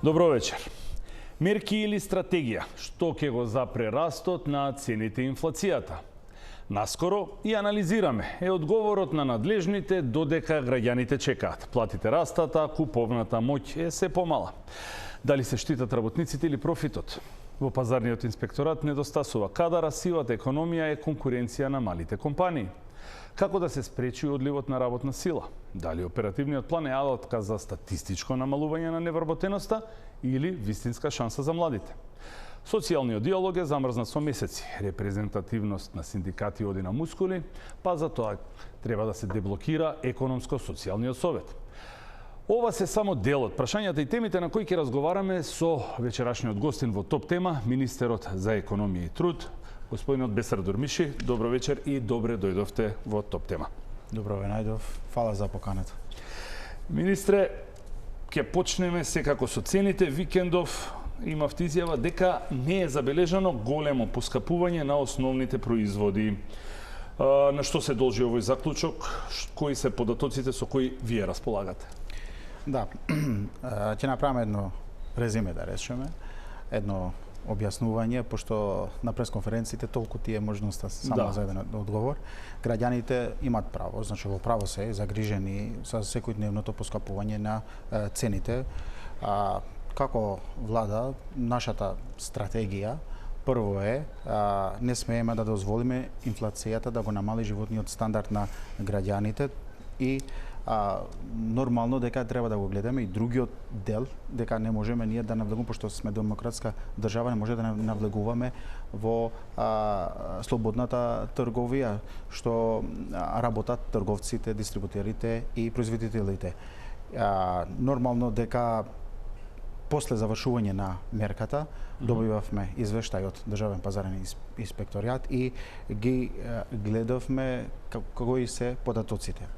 Добро вечер. Мерки или стратегија, што ќе го запре растот на цените и инфлацијата? Наскоро и анализираме е одговорот на надлежните додека граѓаните чекаат. Платите растат, а куповната моќ е се помала. Дали се штитат работниците или профитот? Во пазарниот инспекторат недостасува кадар, а сивата економија е конкуренција на малите компании. Како да се спречи одливот на работна сила? Дали оперативниот план е алатка за статистичко намалување на невработеноста или вистинска шанса за младите? Социјалниот диалог е замрзнат со месеци. Репрезентативност на синдикати оди на мускули, па за тоа треба да се деблокира економско-социјалниот совет. Ова се само дел од прашањата и темите на кои ќе разговараме со вечерашниот гостин во Топ тема, министерот за економија и труд, господинот Бесар Дурмиши. Добро вечер и добре дојдовте во Топ тема. Добро ве најдов. Фала за поканата. Министре, ќе почнеме секако со цените. Викендов имавте изјава дека не е забележано големо поскапување на основните производи. На што се должи овој заклучок? Кои се податоците со кои вие располагате? Да, ќе направиме едно резиме, да речеме, едно објаснување, пошто на пресконференциите толку ти е можноста само за еден одговор. Граѓаните имат право, значи во право се загрижени со секојдневното поскапување на цените. Како влада, нашата стратегија прво е не смееме да дозволиме инфлацијата да го намали животниот стандард на граѓаните и нормално дека треба да го гледаме и другиот дел, дека не можеме ние да навлегуваме, пошто сме демократска држава, не може да навлегуваме во слободната трговија, што работат трговците, дистрибутерите и производителите. Нормално дека после завршување на мерката добивавме извештај од Државен пазарен инспекторијат и ги гледавме кои се податоците.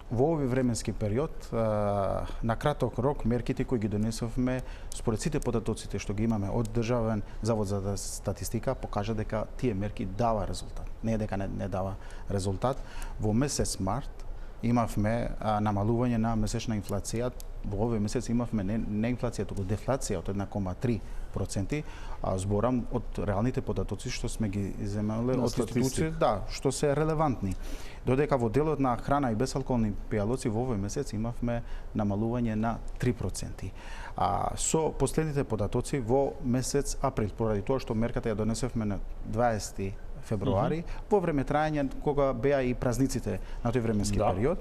Во овој временски период, на краток рок, мерките кои ги донесовме, според сите податоците што ги имаме од Државен завод за статистика, покажа дека тие мерки дава резултат. Не е дека не дава резултат. Во месец март имавме намалување на месечна инфлација. Во овој месец имавме не инфлација, туку дефлација од 1,3%, зборам од реалните податоци што сме ги земале од институции, да, што се релевантни. Додека во делот на храна и безалкохолни пијалоци во овој месец имавме намалување на 3%. Со последните податоци во месец април, поради тоа што мерката ја донесевме на 20 февруари, во време трајање кога беа и празниците на тој временски период.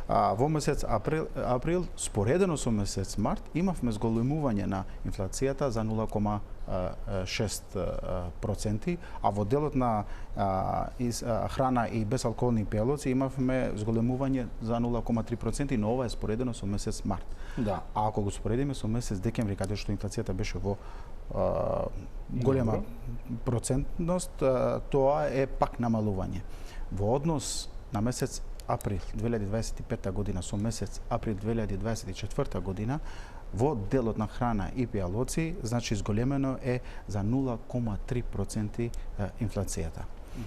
Во месец април, споредено со месец март, имавме зголемување на инфлацијата за 0,6%, а во делот на храна и безалкохолни пијалоци имавме зголемување за 0,3%, но ова е споредено со месец март. Да. А ако го споредиме со месец декември, каде што инфлацијата беше во голема процентност, тоа е пак намалување. Во однос на месец април 2025 година со месец април 2024 година, во делот на храна и пијалоци, значи зголемено е за 0,3% инфлацијата.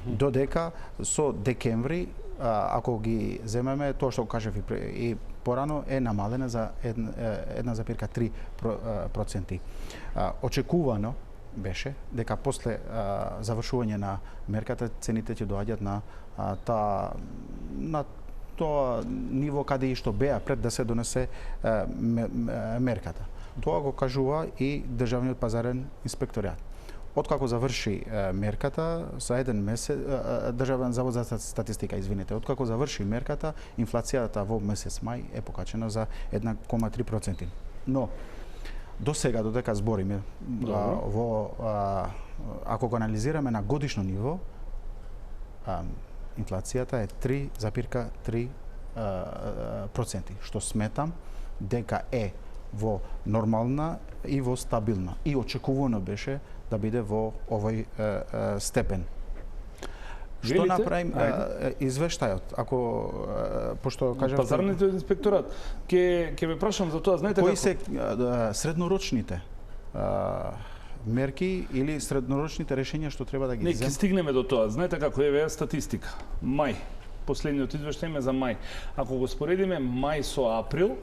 Додека со декември, ако ги земеме, тоа што кажав и порано, е намалена за 1,3%. Очекувано беше дека после завршување на мерката цените ќе доаѓат на тоа ниво каде и што беа пред да се донесе мерката. Тоа го кажува и Државниот пазарен инспекторијат. Откако заврши мерката, за еден месец, Државен завод за статистика, откако заврши мерката, инфлацијата во месец мај е покачена за 1,3%. Но до сега, додека збориме, ако го анализираме на годишно ниво, инфлацијата е 3,3%, што сметам дека е во нормална и во стабилна. И очекувано беше да биде во овој степен. Што направим извештајот, ако пошто кажав пазарниот инспекторат, ќе ве прашам за тоа, знаете кои се среднорочните мерки или среднорочните решења што треба да ги земеме? Не, ќе стигнеме до тоа. Знаете како е статистика. Мај, последниот извештај е за мај. Ако го споредиме мај со април,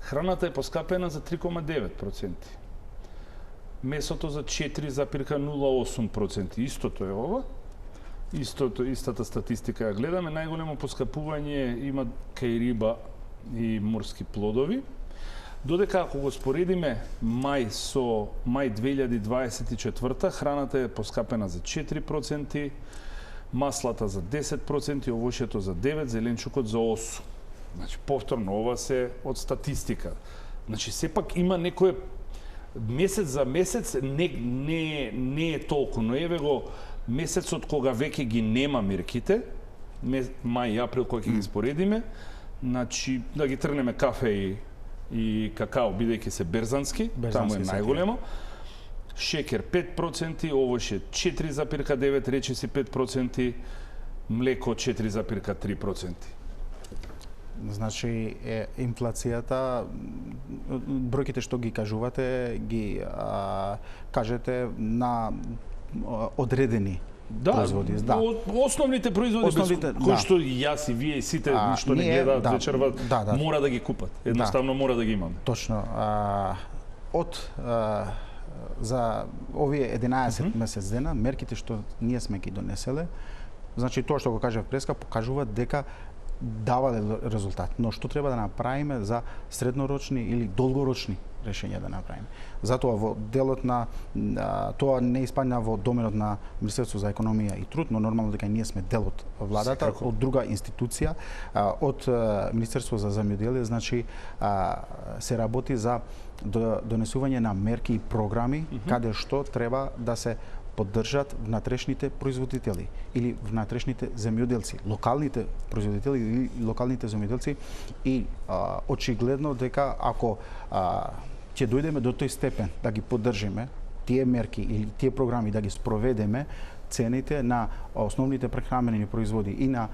Храната е поскапена за 3,9%. Месото за 4,08%. Истото е ова. Истата статистика ја гледаме. Најголемо поскапување има кај риба и морски плодови. Додека ако го споредиме мај со мај 2024, храната е поскапена за 4%, маслата за 10%, овошјето за 9%, зеленчукот за 8%. Значи, повторно, ова се од статистика. Значи, сепак има некој месец за месец, не е толку, но еве го месецот кога веќе ги нема мерките, мај и април кој ќе ги споредиме, значи, да ги тргнеме кафе и какао, бидејќи се берзански, таму е најголемо. Шекер 5%, овоше 4,9%, речиси 5%, млеко 4,3%. Значи, инфлацијата, бројките што ги кажувате, ги кажете на одредени производи. Да, основните производи кои што јас и вие и сите што не гледаат вечерва мора да ги купат. Едноставно мора да ги имаме. Точно. За овие 11 месец дена, мерките што ние сме ги донеселе, значи тоа што го кажав преска, покажуваат дека давале резултат. Но што треба да направиме за среднорочни или долгорочни решенија да направиме. Затоа во делот на тоа не испадна во доменот на Министерството за економија и труд, но нормално дека ние сме дел од владата, од друга институција, од Министерство за земјоделие, значи се работи за донесување на мерки и програми каде што треба да се поддржат внатрешните производители или внатрешните земјоделци, локалните производители или локалните земјоделци, и очигледно дека ако ќе дојдеме до тој степен да ги поддржиме тие мерки или тие програми, да ги спроведеме, цените на основните прехранбени производи и на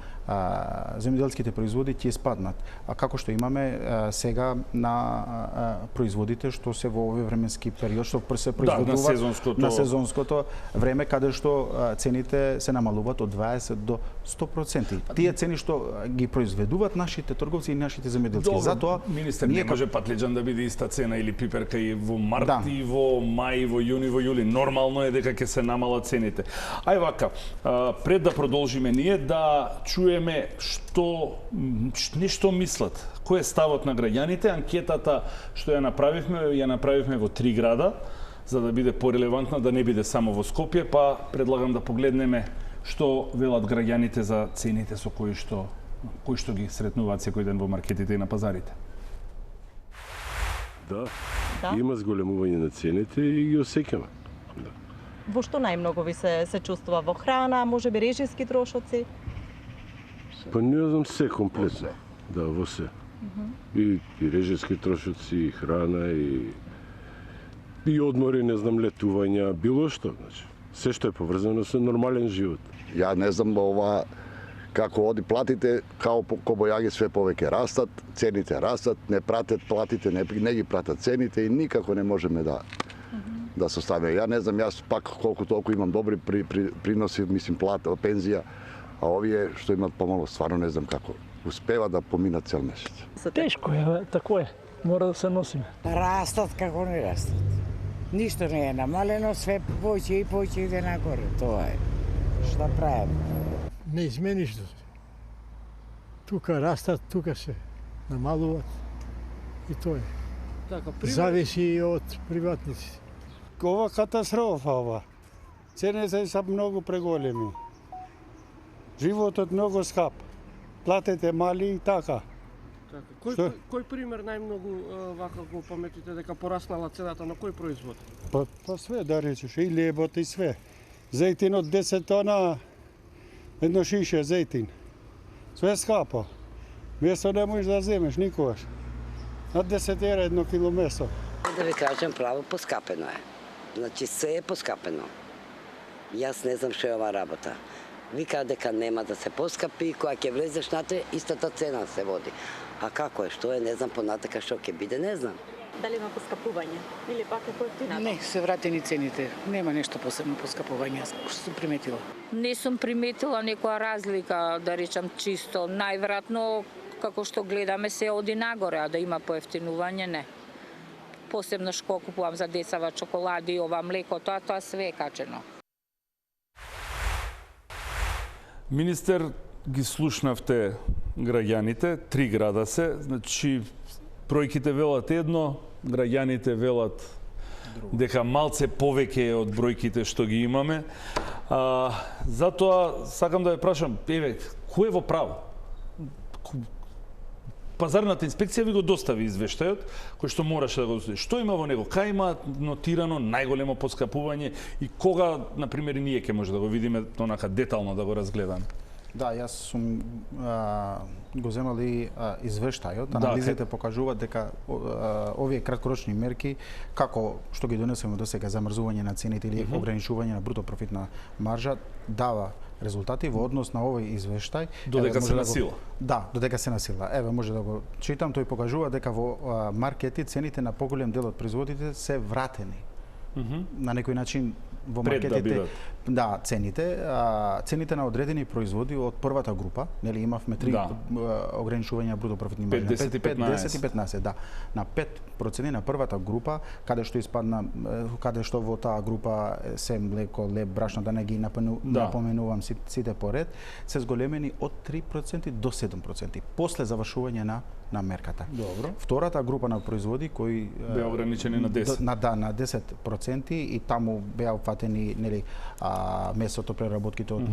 земјоделските производи ќе спаднат. А како што имаме сега на производите што се во овој временски период што се произведуваат на сезонското време, каде што цените се намалуваат од 20 до 100%. Тие цени што ги произведуваат нашите трговци и нашите земјоделци. Затоа министер, не може патлиџан да биде иста цена или пиперка и во март и во мај, во јуни, во јули. Нормално е дека ќе се намалат цените. Ај вака, пред да продолжиме ние да чуеме нешто мислат. Кој е ставот на граѓаните? Анкетата што ја направивме во 3 града, за да биде порелевантна, да не биде само во Скопје, па предлагам да погледнеме што велат граѓаните за цените со кои што ги сретнуваат секој ден во маркетите и на пазарите. Да. Има зголемување на цените и ги осеќаме. Во што најмногу ви се чувствува? Во храна, можеби режиски трошоци? Па не знам, се комплетно. Да, во се. И режиски трошоци, и храна, и одмори, не знам, летувања, било што, значи. Се што е поврзано со нормален живот. Ја не знам ова како оди платите, као кобојаги све повеќе растат, цените растат, не пратат платите, не ги пратат цените и никако не можеме да составиме. Ја не знам, јас пак колку толку имам добри приноси, мислим, плата, пензија, а овие што имат помало, стварно не знам како успева да поминат цел месец. Тешко е, тако е. Мора да се носиме. Растат како не растат. Ништо не е намалено, све поќе и поќе иде нагоре. Тоа е. Што правиме? Не измениш да. Тука растат, тука се намалуваат. И тоа е. Зависи и од приватниците. Ова катастрофа ова. Цените се многу преголеми. Животот многу скап. Платите мали и така. Кој пример најмногу вака го паметите дека пораснала цената на кој производ? Па све да речеш, и лебот и све. Зејтин од 10 тона, едно шише зејтин. Све скапа. Месо не можеш да земеш никогаш. На 10 евра едно кило месо. Да ви кажем право, поскапено е. Значи се е поскапено. Јас не знам што е ова работа. Вика дека нема да се поскапи, кога ќе влезеш натре, истата цена се води. А како е, што е, не знам понатака што ќе биде, не знам. Дали има поскапување или пак е поевтинато? Не, се вратени цените. Нема нешто посебно поскапување. Што сум приметила? Не сум приметила некоја разлика, да речам чисто. Најверојатно како што гледаме се оди нагоре, а да има поевтинување не. Посебно што купувам за децава чоколади, ова млеко, тоа све е качено. Министер, ги слушнавте граѓаните, 3 града се, значи бројките велат едно, граѓаните велат дека малце повеќе е од бројките што ги имаме. Затоа сакам да ве прашам, еве, кој е во право? Пазарната инспекција ви го достави извештајот кој што мораше да го достави. Што има во него? Кај има нотирано најголемо поскапување и кога, на пример, и ние ќе може да го видиме онака детално да го разгледаме? Да, јас сум го земал и извештајот. Анализите покажуваат дека овие краткорочни мерки, како што ги донесеме до сега, замрзување на цените или ограничување на бруто профитна маржа, дава резултати во однос на овој извештај. Додека се насила. Да, додека се насила. Еве, може да го читам, тој покажува дека во маркети цените на поголем дел од производите се вратени. На некој начин во маркетите, да, цените на одредени производи од првата група, нели имавме 3 ограничувања на бруто профитни маржи, 5, 10 и 15, да. На 5% на првата група, каде што испадна, каде што во таа група се млеко, леб, брашно, да не ги напоменувам сите поред, се зголемени од 3% до 7% после завршување на мерката. Добро. Втората група на производи кои беа ограничени на 10. На 10% и таму беа опфатени, нели, месото, преработките од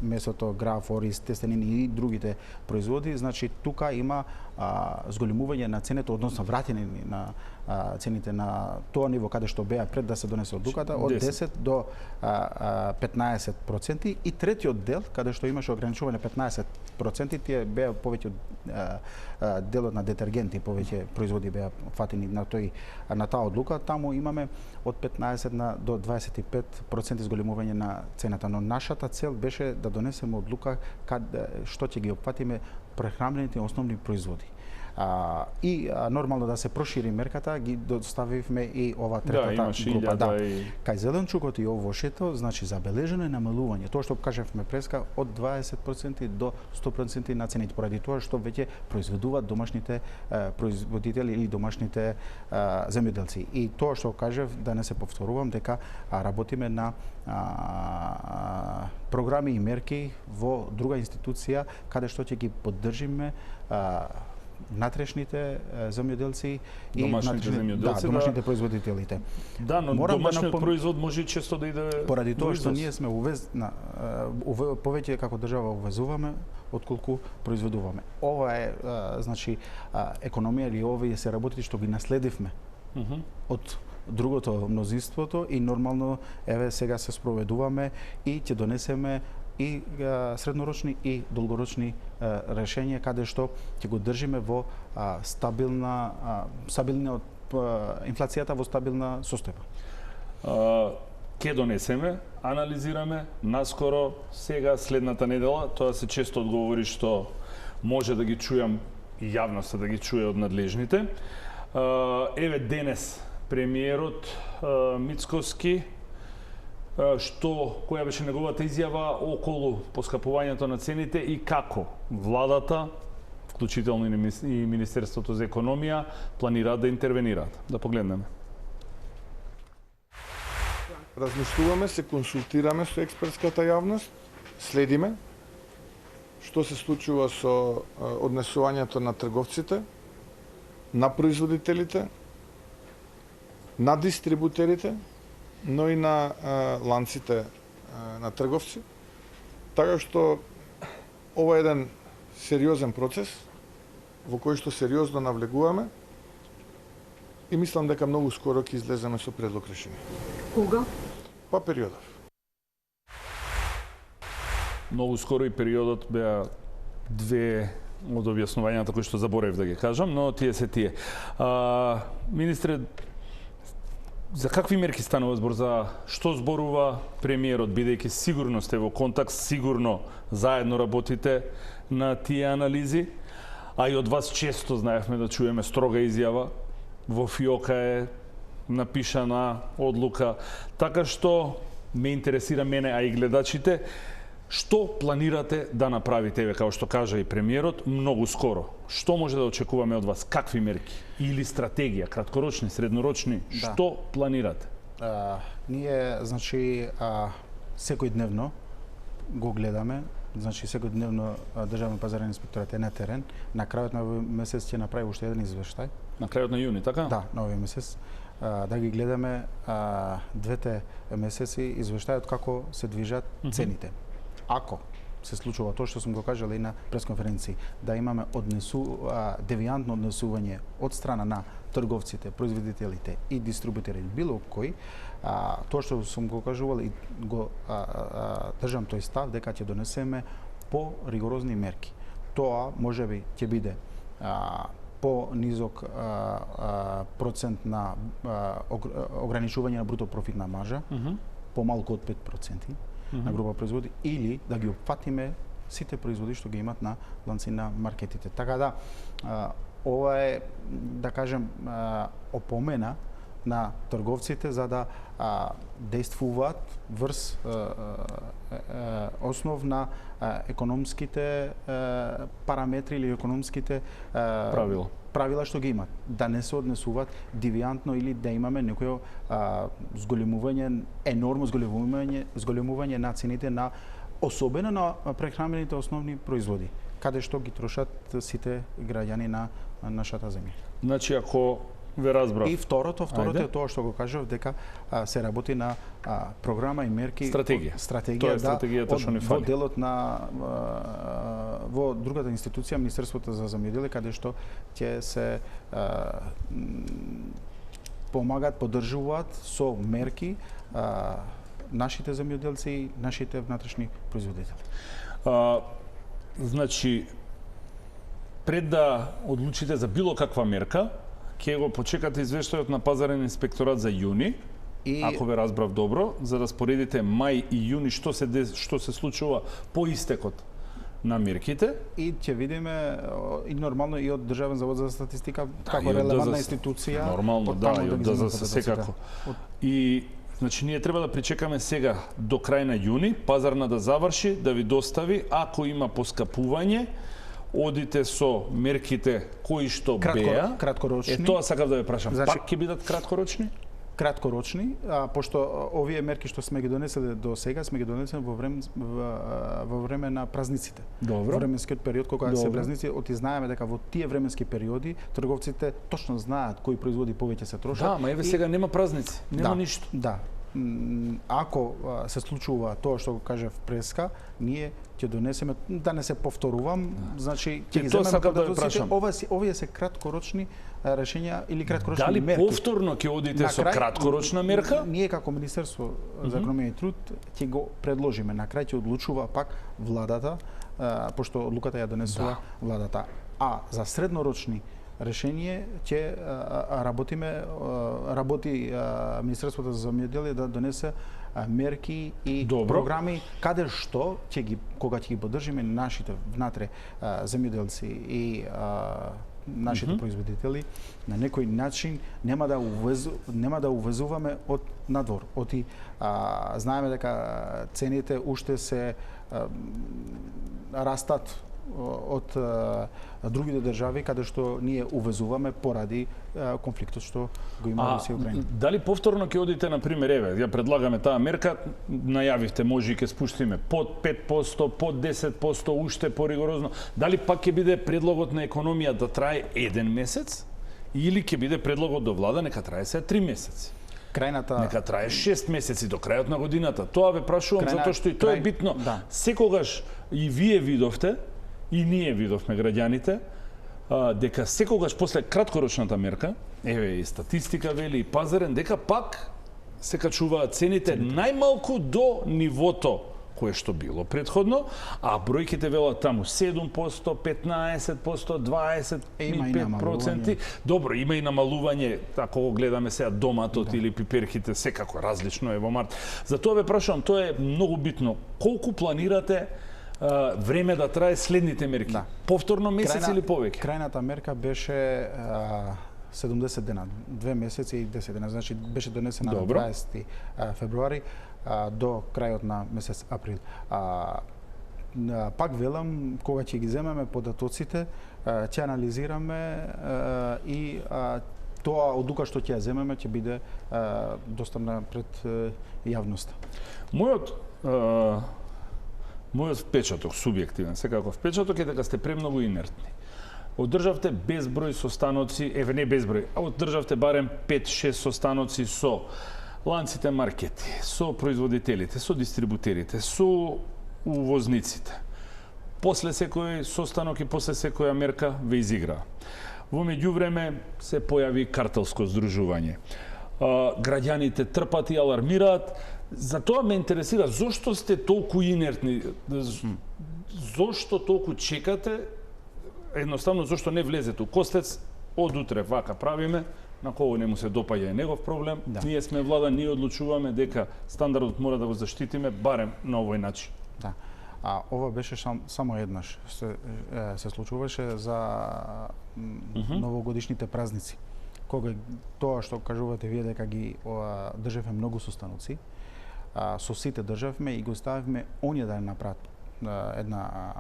месото, граф, ориз, тестенини и другите производи. Значи тука има зголемување на цените, односно вратени на цените на тоа ниво каде што беа пред да се донесе одлуката, од 10 до 15%, и третиот дел каде што имаше ограничување 15%, тие беа повеќе делот на детергенти, повеќе производи беа фатени на таа одлука. Таму имаме од 15 до 25% зголемување на цената, но нашата цел беше да донесеме одлука што ќе ги опфатиме прехранените основни производи. И нормално да се прошири мерката, ги доставивме и ова третата група. Кај зеленчукот и овошето, значи забележено е намалување. Тоа што кажавме преска, од 20% до 100% на цените, поради тоа што веќе произведуваат домашните производители или домашните земјоделци. И тоа што кажав, да не се повторувам, дека работиме на програми и мерки во друга институција, каде што ќе ги поддржиме натрешните земјоделци и домашните производителите. Да, но домашниот производ може често да иде поради тоа што ние сме повеќе како држава увезуваме отколку произведуваме. Ова е значи економија или овие се работите што ги наследивме од другото мнозинството и нормално еве сега се спроведуваме и ќе донесеме и среднорочни и долгорочни решенија каде што ќе го држиме во стабилна инфлацијата во стабилна состојба. Ке донесеме, анализираме, наскоро, сега, следната недела, тоа се често одговори што може да ги чујам и јавноста да ги чуе од надлежните. Еве денес премиерот Мицкоски, која беше неговата изјава околу поскапувањето на цените и како владата, вклучително и Министерството за економија, планираат да интервенираат. Да погледнеме. Размислуваме, се консултираме со експертската јавност, следиме што се случува со однесувањето на трговците, на производителите, на дистрибутерите, но и на ланците на трговци. Така што ова е еден сериозен процес во кој што сериозно навлегуваме и мислам дека многу скоро ќе излеземе со предлог решение. Кога? Па периодов. Многу скоро и периодот беа две од објаснувањата кои што заборев да ги кажам, но тие се тие. Министре, за какви мерки станува збор, за што зборува премиерот, бидејќи сигурно сте во контакт, сигурно заедно работите на тие анализи, а и од вас често знаевме да чуеме строга изјава, во фиока е напишана одлука, така што ме интересира мене, а и гледачите, Што планирате да направите, еве, како што кажа и премиерот, многу скоро? Што може да очекуваме од вас? Какви мерки? Или стратегија, краткорочни, среднорочни? Да. Што планирате? Ние, значи, секојдневно го гледаме, значи секојдневно Државен пазарен инспекторат е на терен. На крајот на овој месец ќе направи уште еден извештај. На крајот на јуни, така? Да, на овој месец. Да ги гледаме двете месеци извештајот како се движат цените. Ако се случува тоа што сум го кажал и на пресконференција, да имаме девијантно однесување од страна на трговците, производителите и дистрибутерите, било кој, тоа што сум го кажувал и го држам тој став дека ќе донесеме по-ригорозни мерки. Тоа можеби ќе биде по-низок процент на ограничување на бруто профитна маржа, помалку од 5%. На група производи, или да ги опфатиме сите производи што ги имат на ланци на маркетите. Така да, ова е, да кажем, опомена на трговците за да действуваат врз основ на економските параметри или економските правила што ги имат. Да не се однесуваат девијантно или да имаме некој зголемување, енормно зголемување на цените на особено на прехранбените основни производи, каде што ги трошат сите граѓани на нашата земја. Значи, ако ве разбрав. И второто е тоа што го кажав, дека се работи на програма и мерки. Стратегија. Тоа е стратегијата што ни фали. Во делот на во другата институција, Министерството за земјоделие, каде што ќе се помагаат, поддржуваат со мерки нашите земјоделци, нашите внатрешни производители. Значи, пред да одлучите за било каква мерка, ќе го почекате извештајот на пазарен инспекторат за јуни, ако ве разбрав добро, за да споредите мај и јуни што се случува по истекот на мерките. И ќе видиме и нормално и од Државен завод за статистика како релевантна институција. Нормално, да, и од ДЗС секако. И значи ние треба да причекаме сега до крај на јуни, пазарна да заврши, да ви достави, ако има поскапување, одите со мерките кои што беа. Краткорочни. Тоа сакав да ве прашам. Значи, пак ќе бидат краткорочни? Краткорочни, пошто овие мерки што сме ги донеселе до сега, сме ги донеселе во време на празниците. Добро. Во временскиот период кога се празници, знаеме дека во тие временски периоди трговците точно знаат кои производи повеќе се трошат. Да, ма еве сега нема празници, нема ништо. Да. Ако се случува тоа што го кажав преска, ние ќе донесеме, да не се повторувам, значи ќе ги земеме овие се краткорочни решења или краткорочни мерки. Дали повторно ќе одите со краткорочна мерка? Ние како Министерство за економија и труд ќе го предложиме. На крај ќе одлучува пак владата, пошто одлуката ја донесува владата. А за среднорочни решение ќе работи Министерството за земјоделие да донесе мерки и програми каде што кога ќе ги поддржиме нашите внатре земјоделци и нашите производители, на некој начин нема да увезуваме од надвор. Знаеме дека цените уште се растат од другите држави каде што ние увезуваме поради конфликтот што го има Русија и Украина. Дали повторно ќе одите, на пример, еве, ја предлагаме таа мерка, најавивте, може и ќе спуштиме под 5%, под 10%, уште поригорозно. Дали пак ќе биде предлогот на економија да трае 1 месец или ќе биде предлогот до влада нека трае се 3 месеци? Нека трае 6 месеци до крајот на годината. Тоа ве прашувам затоа што и тоа е битно. Секогаш и вие видовте и ние видовме граѓаните дека секогаш после краткорочната мерка, еве и статистика вели и пазарен, дека пак се качуваат цените најмалку до нивото кое што било предходно, а бројките велат таму 7%, 15%, 25%. Добро, има и намалување, ако го гледаме сега доматот или пиперките, секако различно е во март. Затоа ве прашувам, тоа е многу битно. Колку планирате време да трае следните мерки? Повторно месец или повеќе? Крајната мерка беше 70 дена, 2 месеци и 10 дена. Значи беше донесена на 20 февруари до крајот на месец април. пак велам, кога ќе ги земеме податоците, ќе анализираме и тоа одлука што ќе ја земеме ќе биде достапна пред јавноста. Мојот впечаток, субјективен, секако впечаток е дека сте премногу инертни. Одржавте безброј состаноци, не безброј, а одржавте барем 5-6 состаноци со ланците маркети, со производителите, со дистрибутерите, со увозниците. После секој состанок и после секоја мерка ве изигра. Во меѓувреме се појави картелско здружување. Граѓаните трпат и алармираат. Затоа ме интересира зошто сте толку инертни, зошто толку чекате, едноставно зошто не влезете у Костец, од утре вака правиме, на кого не му се допаѓа е негов проблем. Да. Ние сме влада, ние одлучуваме дека стандардот мора да го заштитиме барем на овој начин. Да. Ова беше само еднаш се случуваше за новогодишните празници. Кога тоа што кажувате вие дека ги државме многу состаноци, со сите државме и го ставивме оние да направат една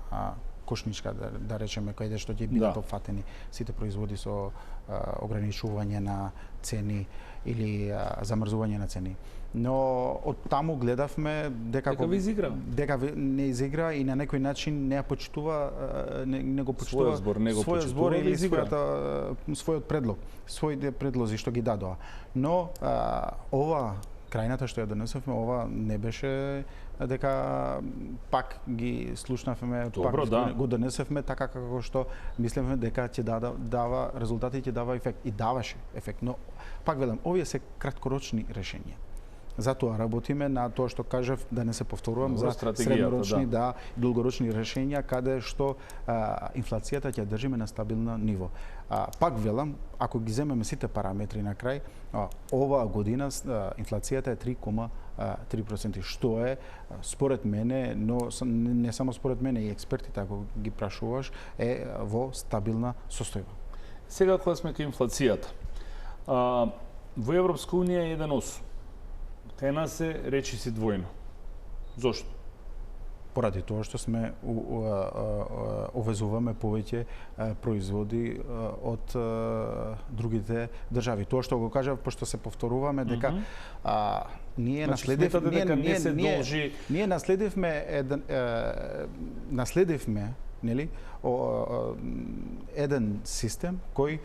кошничка, да речеме, каде што ќе бидат опфатени сите производи со ограничување на цени или замрзување на цени. Но од таму гледавме дека не изигра и на некој начин не ја почитува, не го почитува својот збор или својот предлог, своите предлози што ги дадоа. Но ова крајната што ја донесовме, ова не беше дека пак ги слушнавме, пак го донесевме така како што мислевме дека ќе дава резултати, ќе дава ефект и даваше ефект. Но пак велам, овие се краткорочни решенија. Затоа работиме на тоа што кажав, да не се повторувам, за среднорочни, долгорочни решенја, каде што инфлацијата ќе држиме на стабилно ниво. Пак велам, ако ги земеме сите параметри на крај, оваа година инфлацијата е 3,3%, што е според мене, но не само според мене, и експертите, ако ги прашуваш, е во стабилна состојба. Сега кога сме кај инфлацијата, во Европска унија е 1,8. Кај нас се речиси двојно. Зошто? Поради тоа што сме увезуваме повеќе производи од другите држави. Тоа што го кажав, пошто се повторуваме дека ние наследивме нели еден систем кој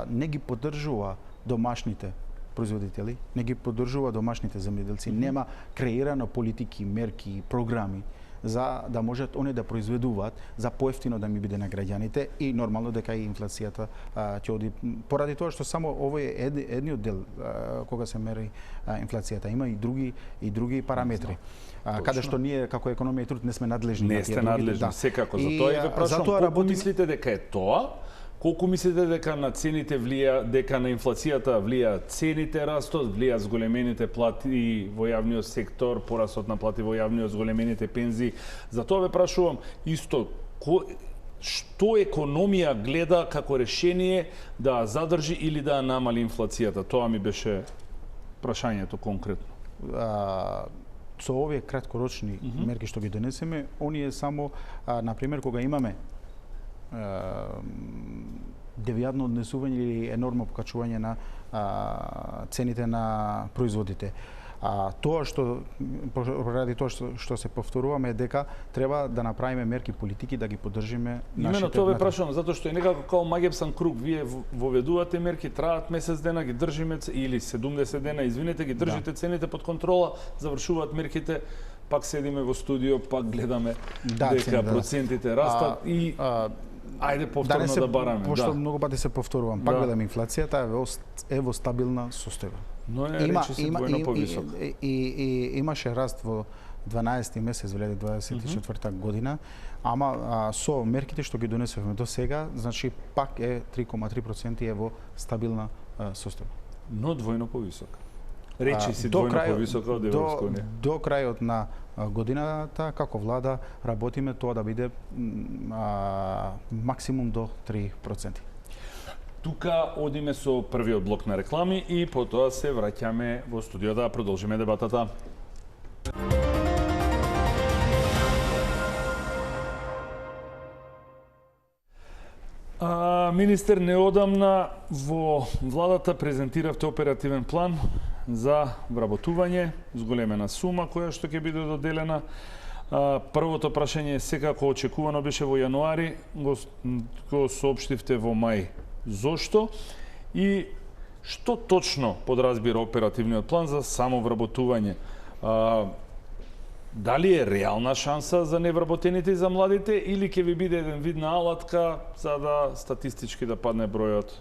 не ги поддржува домашните производители, не ги поддржува домашните земјоделци, нема креирано политики, мерки, програми за да можат они да произведуваат за поевтино да ми биде на граѓаните и нормално дека и инфлацијата ќе оди поради тоа што само овој е едниот дел кога се мери инфлацијата, има и други параметри. Каде што ние како економија и труд не сме надлежни. Не сте надлежни, секако. Затоа и ве прашувам, колку мислите дека е тоа? Колку мислите дека на цените влија, дека на инфлацијата влија цените растот, влија зголемените плати во јавниот сектор, порастот на плати во јавниот, зголемените пензии? Затоа ве прашувам исто, што економија гледа како решение да задржи или да намали инфлацијата? Тоа ми беше прашањето конкретно. Со овие краткорочни мерки што ги донесеме, оние само, например, кога имаме девијатно однесување или енормно покачување на цените на производите. Тоа што ради тоа што се повторуваме е дека треба да направиме мерки политики да ги поддржиме нашите. Имено тоа ве прашувам затоа што е некако као магепсан круг. Вие воведувате мерки, траат месец дена, ги држиме или 70 дена, извинете, ги држите цените под контрола, завршуваат мерките, пак седиме во студио, пак гледаме дека процентите растат и ајде повторно да бараме. Пошто многу пати се повторувам, пак гледам инфлацијата е во стабилна состојба. Но е речиси двојно повисок. И имаше раст во 12 месец 2024 година, ама со мерките што ги донесовме до сега, значи пак е 3,3% е во стабилна состојба. Но двојно повисок. Речиси двојно повисока од Европска унија. До крајот на годината, како влада, работиме тоа да биде максимум до 3%. Тука одиме со првиот блок на реклами и потоа се враќаме во студио да продолжиме дебатата. Министер, неодамна во владата презентиравте оперативен план за вработување, зголемена сума која што ќе биде доделена. Првото прашање секако очекувано беше во јануари, го соопштивте во мај. Зошто? И што точно подразбира оперативниот план за само вработување? Дали е реална шанса за невработените и за младите, или ќе ви биде еден вид на алатка за да статистички да падне бројот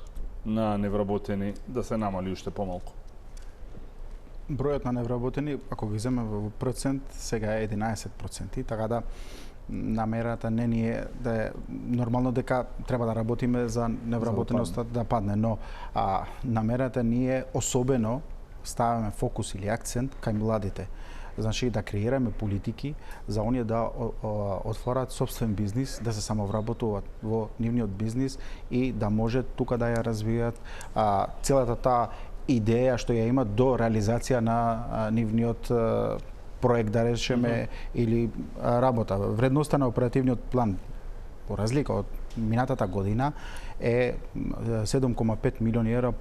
на невработени, да се намали уште помалку? Бројот на невработени, ако ги земе во процент, сега е 11%, така да намерата не ни е да е нормално дека треба да работиме за невработеноста да падне, но намерата ни е особено ставаме фокус или акцент кај младите. Значи да креираме политики за оние да отворат собствен бизнис, да се самовработуваат во нивниот бизнис и да може тука да ја развијат целата таа идеја што ја имат до реализација на нивниот проект, да речеме, или работа. Вредноста на оперативниот план, по разлика од минатата година, е 7,5 милиони евра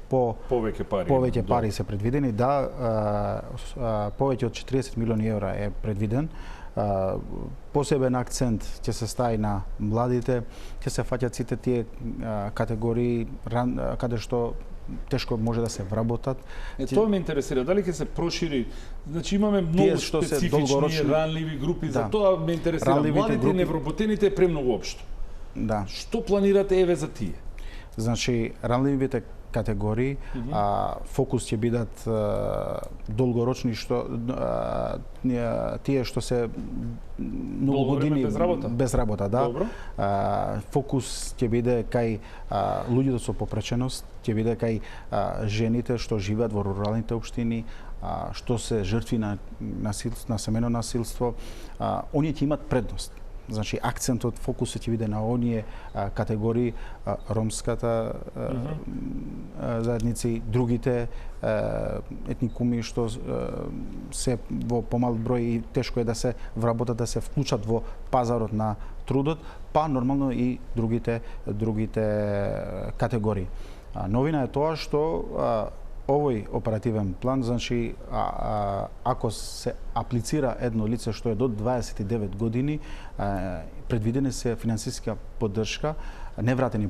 повеќе пари се предвидени, повеќе од 40 милиони евра е предвиден. Посебен акцент ќе се стави на младите, ќе се фаќат сите тие категории каде што тешко може да се вработат. Тоа ме интересира, дали ќе се прошири? Значи имаме многу специфични ранливи групи, за тоа ме интересира. Младите и невработените е премногу општо. Да. Што планирате еве за тие? Значи ранливите категории, фокус ќе бидат долгорочни, што тие што се многу години без работа, да. Фокус ќе биде кај луѓето со попреченост, ќе биде кај жените што живеат во руралните општини, што се жртви на семено насилство, оние ќе имат предност. Значи, акцентот, фокусот ќе биде на оние категории, ромската заедници, другите етникуми што се во помал број и тешко е да се вработат, да се вклучат во пазарот на трудот, па нормално и другите категории. Новина е тоа што овој оперативен план, значи, ако се аплицира едно лице што е до 29 години, предвидени се финансиска поддршка, невратени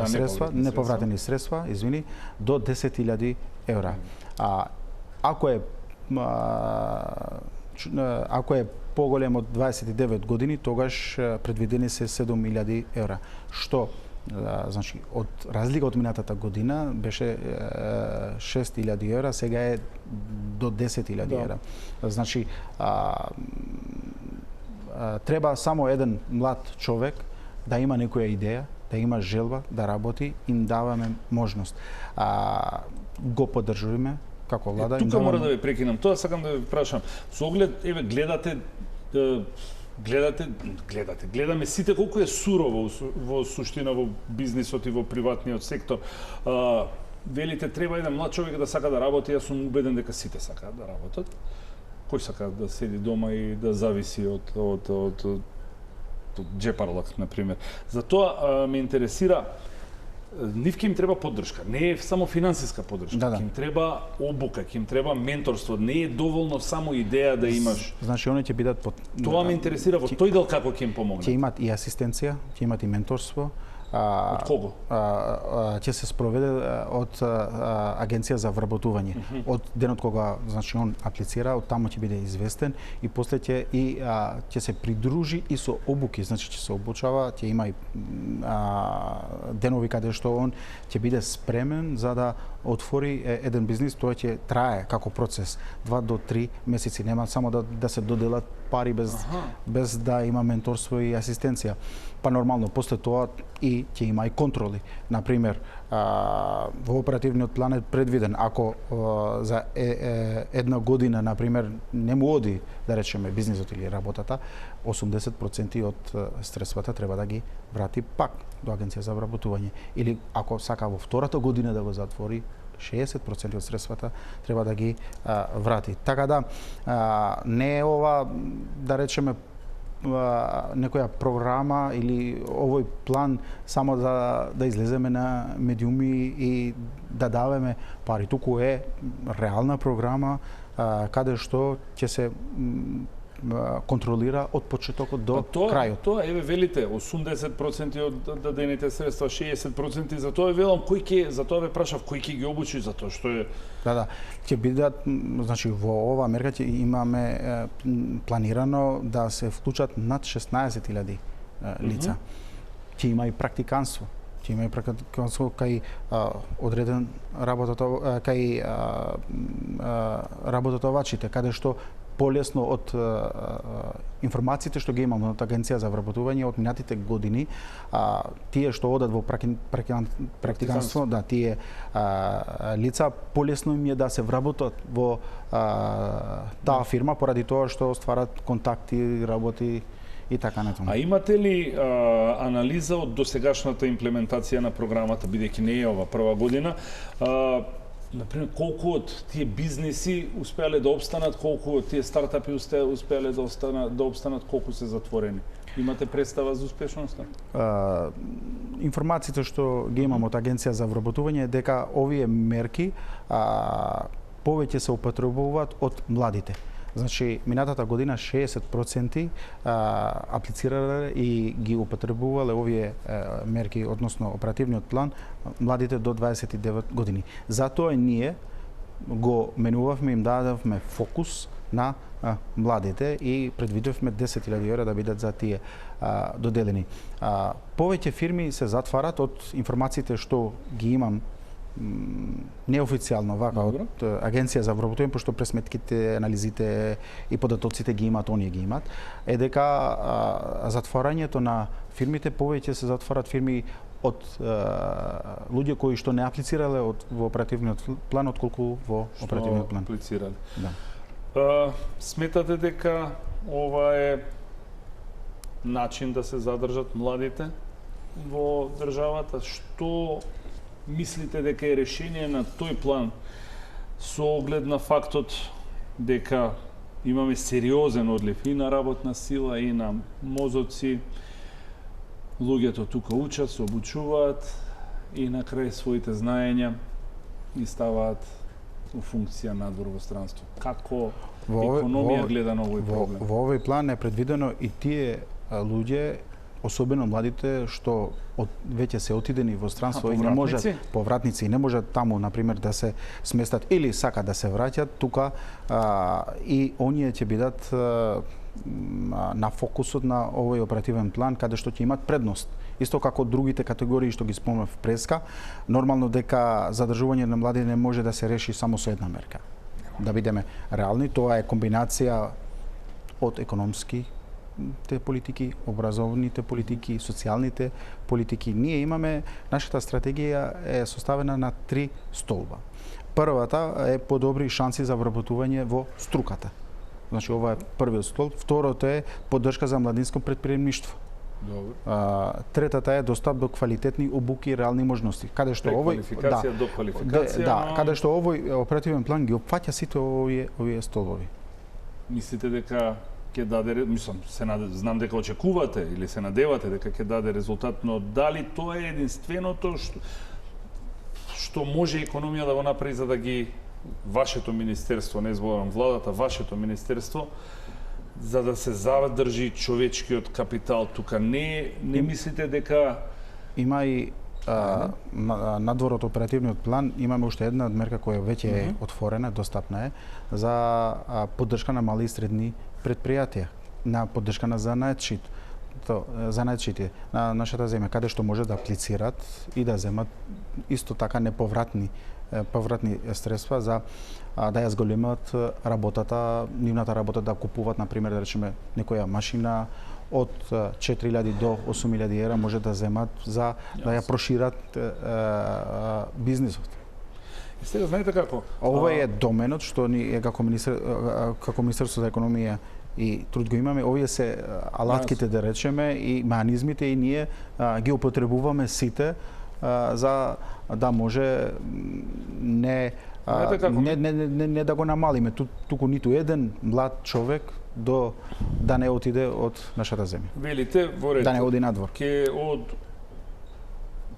средства, неповратени средства, извини, до 10.000 евра. Ако е поголем од 29 години, тогаш предвидени се 7.000 евра, што значи, од разлика од минатата година беше 6.000 евра, сега е до 10.000 евра. Значи, треба само еден млад човек да има некоја идеја, да има желба да работи, им даваме можност. Го поддржуваме како влада. Тука мора да ве прекинам. Тоа сакам да ве прашам. Со оглед, еве, гледаме сите колку е сурово во суштина во бизнисот и во приватниот сектор. Велите треба еден млад човек да сака да работи, јас сум убеден дека сите сакаат да работат. Кој сака да седи дома и да зависи од джепарлак, например. Затоа ме интересира, нив ќе им треба поддршка, не е само финансиска поддршка, ќе им треба обука, ќе им треба менторство, не е доволно само идеја да имаш. Значи они ќе бидат Тоа ме интересира во тој дел како ќе им помогнат. Ќе имат и асистенција, ќе имат и менторство. Од кого? Ќе се спроведе од агенција за вработување. Од денот кога, значи, он аплицира, од таму ќе биде известен и после ќе се придружи и со обуки, значи ќе се обучава, ќе има и денови каде што он ќе биде спремен за да отвори еден бизнис. Тоа ќе трае како процес 2 до 3 месеци, нема само да се доделат пари без да има менторство и асистенција. Па нормално, после тоа и ќе има и контроли. Например, во оперативниот план е предвиден, ако за една година, например, не му оди, да речеме, бизнисот или работата, 80% од средствата треба да ги врати пак до агенција за вработување. Или ако сака во втората година да го затвори, 60% од средствата треба да ги врати. Така да не е ова, да речеме, некоја програма или овој план само да излеземе на медиуми и да даваме пари. Туку е реална програма каде што ќе се контролира од почетокот до крајот. Тоа еве велите 80% од дадените средства, 60% за тоа велам за тоа ве прашав кој ќе ги обучи за тоа што е. Да, ќе бидат, значи во ова мерка ќе имаме планирано да се вклучат над 16.000 лица. Ќе има и практиканство. Ќе има и практиканство кај одреден кај работодавачите, каде што полесно од информациите што ги имаме од Агенција за вработување од минатите години, тие што одат во практиканство, да, тие лица полесно им е да се вработат во таа фирма поради тоа што стварат контакти, работи и така натаму. А имате ли анализа од досегашната имплементација на програмата, бидејќи не е ова прва година? Например, колку од тие бизниси успеале да обстанат, колку од тие стартапи успеале да обстанат, колку се затворени? Имате представа за успешноста? Информациите што ги имам од Агенција за вработување е дека овие мерки повеќе се употребуваат од младите. Значи, минатата година 60% аплицирале и ги употребувале овие мерки, односно оперативниот план, младите до 29 години. Затоа ние го менувавме, им дадавме фокус на младите и предвидевме 10.000 евра да бидат за тие доделени. Повеќе фирми се затварат од информациите што ги имам неофицијално вака од Агенција за вработување, пошто пресметките, анализите и податоците ги имат, оние ги имат, е дека затворањето на фирмите повеќе се затварат фирми од луѓе кои што не аплицирале во оперативниот план отколку во оперативниот план. Аплицирале. Да. Сметате дека ова е начин да се задржат младите во државата? Што мислите дека е решение на тој план со оглед на фактот дека имаме сериозен одлив и на работна сила и на мозоци, луѓето тука учат, се обучуваат и на крај своите знаења и ставаат у функција надвор во странство. Како економија гледа на овој проблем? Во овој план е предвидено и тие луѓе, особено младите што веќе се отидени во странство и не можат повратници и не можат таму на пример да се сместат или сака да се враќат тука и оние ќе бидат на фокусот на овој оперативен план каде што ќе имат предност. Исто како другите категории што ги спомнав преска, нормално дека задржување на млади не може да се реши само со една мерка. Да бидеме реални, тоа е комбинација од економски политики, образовните политики, социјалните политики. Ние имаме, нашата стратегија е составена на 3 столба. Првата е подобри шанси за вработување во струката. Значи, ова е првиот столб. Второто е поддршка за младинско предприемништво. Третата е достап до квалитетни обуки и реални можности. Каде што овој до квалификација, каде што овој оперативен план ги опфаќа сите овие столбови. Мислите дека ќе даде, знам дека очекувате или се надевате дека ќе даде резултат, но дали тоа е единственото што може економија да го направи за да ги вашето министерство, не зборам владата, вашето министерство, за да се задржи човечкиот капитал тука? Не мислите дека има и надвор од оперативниот план имаме уште една мерка која веќе е отворена, достапна е за поддршка на мали и средни предпријатија, на поддршка на занаетчите на нашата земја, каде што може да аплицират и да земат исто така неповратни средства за да ја зголемат работата, нивната работа, да купуваат, например, да речеме, некоја машина од 4.000 до 8.000 евра може да земат за да ја прошират бизнисот. И сега знаете како? Ова е доменот што ние како Министерство за економија и труд го имаме, овие се алатките да речеме и механизмите и ние ги употребуваме сите за да може не да го намалиме. Туку ниту еден млад човек да не отиде од нашата земја. Велите во ред. Да не оди надвор.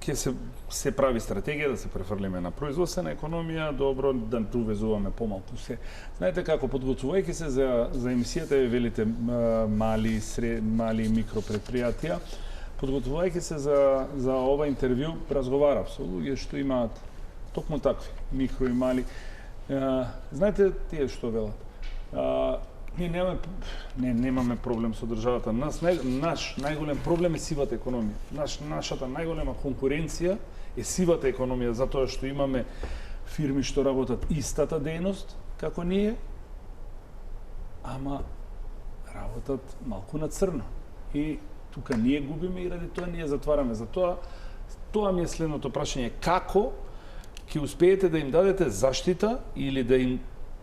Ќе се прави стратегија да се префрлиме на производствена економија, добро да увезуваме помалку се. Знаете како подготвувајќи се за емисијата, велите мали микропредпријатија, подготвувајќи се за ова интервју, разговарав со луѓе што имаат токму такви микро и мали. Знаете тие што велат? Ние немаме проблем со државата. Наш најголем проблем е сивата економија. Нашата најголема конкуренција е сивата економија, затоа што имаме фирми што работат истата дејност како ние, ама работат малку на црно. И тука ние губиме и ради тоа ние затвараме. Затоа тоа ми е следното прашање: како ќе успеете да им дадете заштита или да им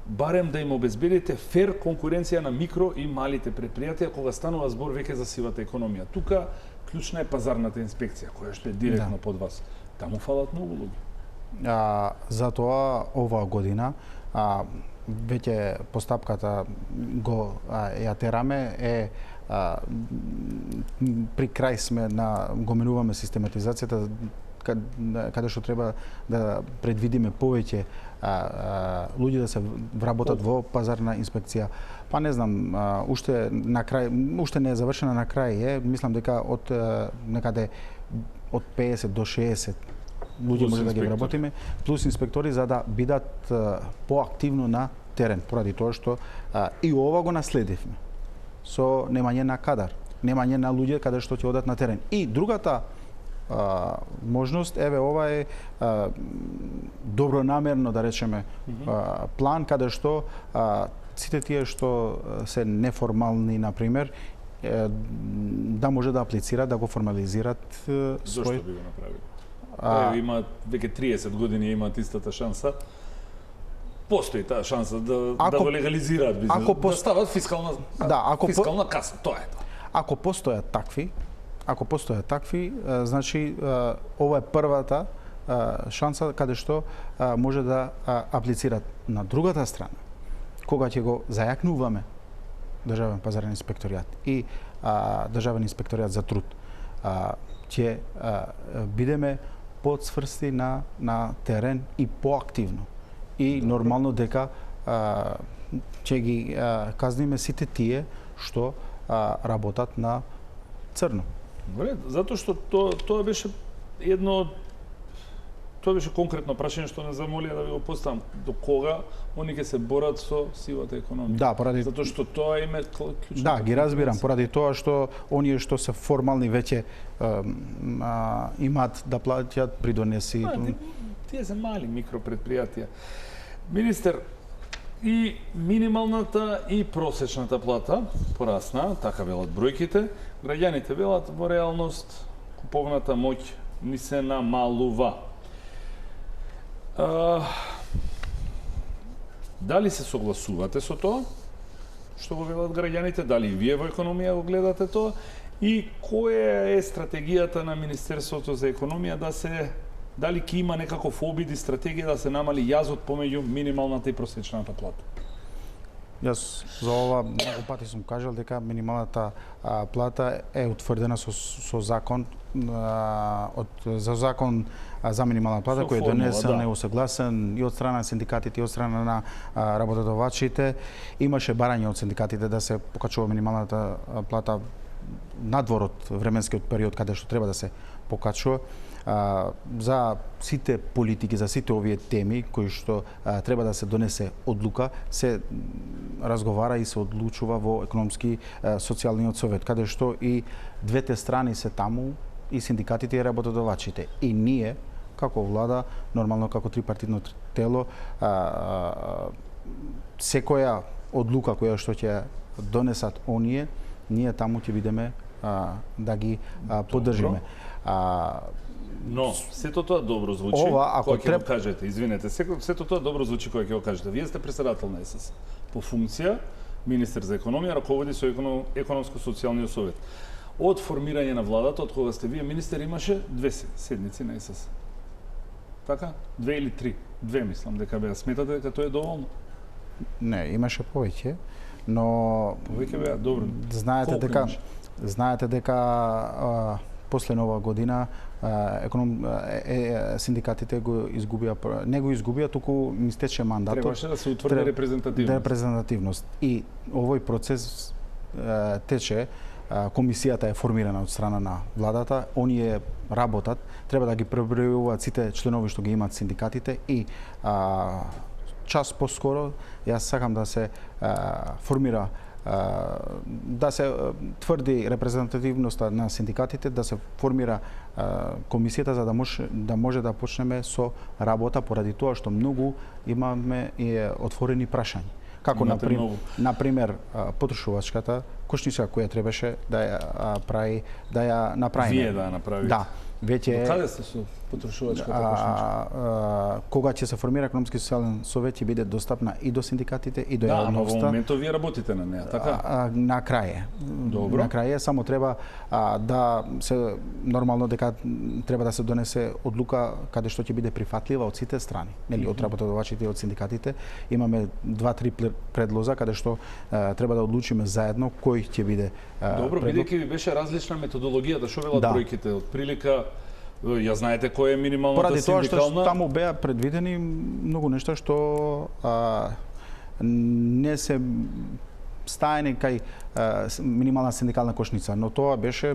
барем да им обезбедите фер конкуренција на микро и малите предпријатија кога станува збор веќе за сивата економија? Тука клучна е пазарната инспекција, која што е директно под вас. Таму фалат многу луѓе. Затоа оваа година веќе постапката ја тераме е при крај сме го менуваме систематизацијата, каде што треба да предвидиме повеќе луѓе да се вработат во пазарна инспекција. Па не знам, уште не е завршена, на крај е, мислам дека од некаде од 50 до 60 луѓе може да ги вработиме, плюс инспектори, за да бидат поактивно на терен, поради тоа што и ова го наследивме со немање на кадар, немање на луѓе каде што ќе одат на терен. И другата можност, еве ова е добронамерно, да речеме, план каде што сите тие што се неформални, например, да може да аплицираат, да го формализираат свој... Зошто би го направили? Имаат веќе 30 години, имаат истата шанса. Постои таа шанса да го легализираат бизнес, да стават фискална каса, тоа е тоа. Ако постојат такви, значи ова е првата шанса каде што може да аплицираат. На другата страна, кога ќе го зајакнуваме Државен пазарен инспекторијат и Државен инспекторијат за труд, ќе бидеме подсврсти на терен и поактивно. И нормално дека ќе ги казниме сите тие што работат на црно. Добре, затоа што тоа беше конкретно прашање што не замолија да ви го поставам. До кога они ќе се борат со сивата економија? Да, поради затоа што тоа им е клучната. Да, ги разбирам, поради тоа што оние што се формални веќе имаат да платят придонеси. Тие се мали микропредпријатија. Министер, и минималната и просечната плата порасна, така велат бројките. Граѓаните велат во реалност куповната моќ ни се намалува. Дали се согласувате со тоа што го велат граѓаните? Дали и вие во економија го гледате тоа? И која е стратегијата на Министерството за економија дали ќе има некаков обид и стратегија да се намали јазот помеѓу минималната и просечната плата? Јас за ова многу пати сум кажал дека минималната плата е утврдена со закон за минимална плата кој е донесен, неусогласен и од страна на синдикатите и од страна на работодавачите. Имаше барање од синдикатите да се покачува минималната плата надвор од временскиот период каде што треба да се покачува. За сите политики, за сите овие теми кои што треба да се донесе одлука, се разговара и се одлучува во економски социјалниот совет, каде што и двете страни се таму, и синдикатите и работодавачите. И ние, како влада, нормално како трипартитно тело, секоја одлука која што ќе донесат оние, ние таму ќе бидеме да ги поддржиме. Но, сето тоа добро звучи, кога ќе го кажете, извинете, сето тоа добро звучи кога ќе го кажете. Вие сте председател на ЕСС. По функција, министер за економија, раководи со економско-социјалниот совет. Од формирање на владата, од кога сте вие министер, имаше 2 седници на ЕСС. Така? 2 или 3? 2, мислам дека беа. Сметате дека тоа е доволно? Не, имаше повеќе. но повеќе беа добро. Знаете дека после нова година синдикатите го изгубија, не го изгубија, туку им стече мандатот. Требаше да се утврди репрезентативност. И овој процес тече. Комисијата е формирана од страна на владата, оние работат, треба да ги пребројуваат сите членови што ги имаат синдикатите и час поскоро јас сакам да се формира, да се тврди репрезентативноста на синдикатите, да се формира комисијата за да може да почнеме со работа поради тоа што многу имаме отворени прашања. Како например потрошувачката кошница која требаше да ја направиме. Вие да ја направите. Да. Веќе каде сте со потрошувачката кошничка? Кога ќе се формира економски и социјален совет ќе биде достапна и до синдикатите и до јавноста. Да, во моментот вие работите на неа, така? На крај. Добро. На крај само треба да се нормално дека треба да се донесе одлука каде што ќе биде прифатлива од сите страни, нели, од работодавачите и од синдикатите. Имаме 2-3 предлоза каде што треба да одлучиме заедно кој ќе биде. Добро, бидејќи ви беше различна методологијата, што велат бројките, од прилика ја знаете која е минималната синдикална? Поради тоа што таму беа предвидени многу нешта што не се стаени кај минимална синдикална кошница, но тоа беше